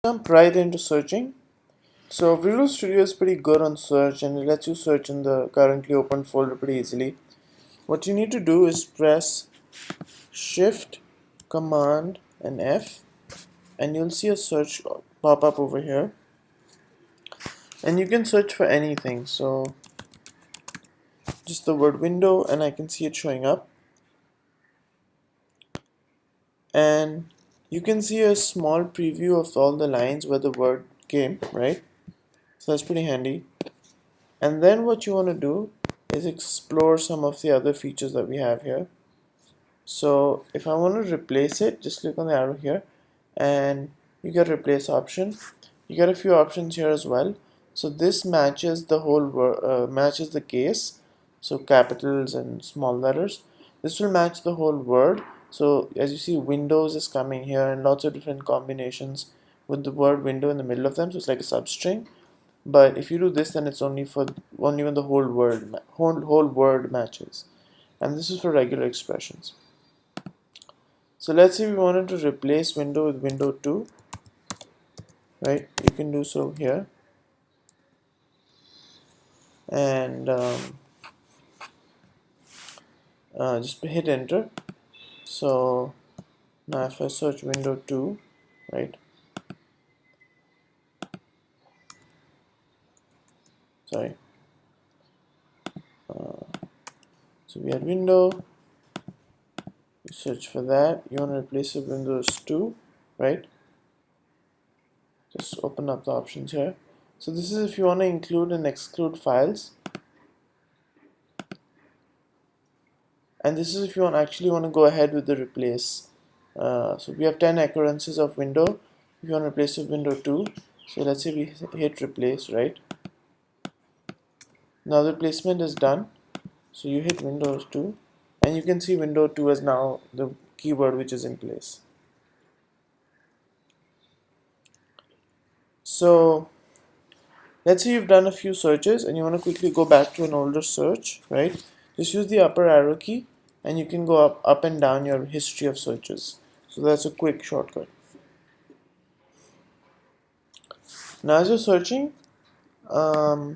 Jump right into searching. So Visual Studio is pretty good on search and it lets you search in the currently opened folder pretty easily. What you need to do is press Shift, Command and F and you'll see a search pop up over here. And you can search for anything. So just the word window and I can see it showing up. And you can see a small preview of all the lines where the word came, right? So that's pretty handy. And then what you want to do is explore some of the other features that we have here. So if I want to replace it, just click on the arrow here and you get replace option. You get a few options here as well. So this matches the whole matches the case, so capitals and small letters. This will match the whole word. So as you see, Windows is coming here and lots of different combinations with the word window in the middle of them. So it's like a substring. But if you do this, then it's only when the whole word matches, and this is for regular expressions. So let's say we wanted to replace window with window 2, right? You can do so here, and just hit enter. So now if I search window 2, right? Sorry. So we had window. You search for that. You want to replace it with Windows 2, right? Just open up the options here. So this is if you want to include and exclude files, and this is if you actually want to go ahead with the replace. So we have 10 occurrences of window. If you want to replace with window 2, so let's say we hit replace, right? Now the replacement is done. So you hit Windows 2 and you can see window 2 is now the keyword which is in place. So let's say you've done a few searches and you want to quickly go back to an older search, right? Just use the upper arrow key and you can go up and down your history of searches. So that's a quick shortcut. Now as you're searching,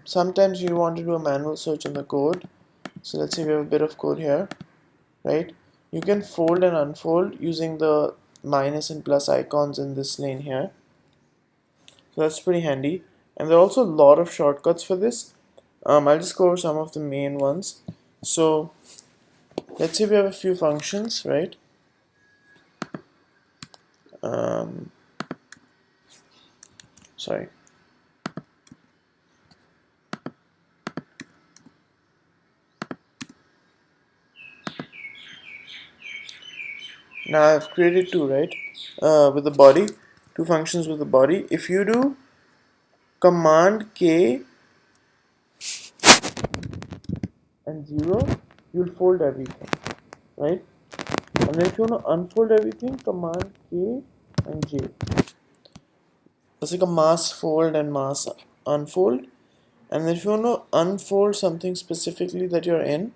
sometimes you want to do a manual search in the code. So let's say we have a bit of code here, right? You can fold and unfold using the minus and plus icons in this lane here. So that's pretty handy. And there are also a lot of shortcuts for this. I'll just go over some of the main ones. So let's say we have a few functions, right? Sorry. Now I've created two, right? With the body, two functions with the body. If you do Command K and 0, you'll fold everything, right? And then if you want to unfold everything, Command K and J. It's like a mass fold and mass unfold. And then if you want to unfold something specifically that you're in,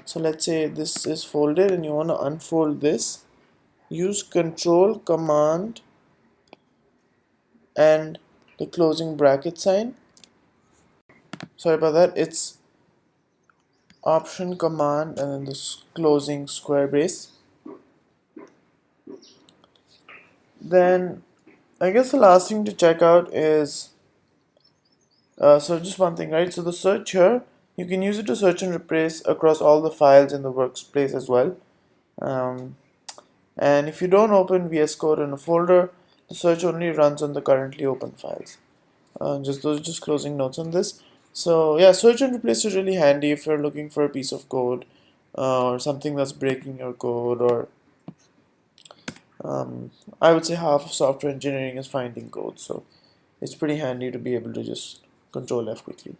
so let's say this is folded and you want to unfold this, use Control, Command and the closing bracket sign. Sorry about that, it's Option, Command and then this closing square brace. Then I guess the last thing to check out is so just one thing, right? So the search here, you can use it to search and replace across all the files in the workspace as well. And if you don't open VS Code in a folder, the search only runs on the currently open files. Just closing notes on this. So yeah, search and replace is really handy if you're looking for a piece of code or something that's breaking your code, or I would say half of software engineering is finding code. So it's pretty handy to be able to just Control F quickly.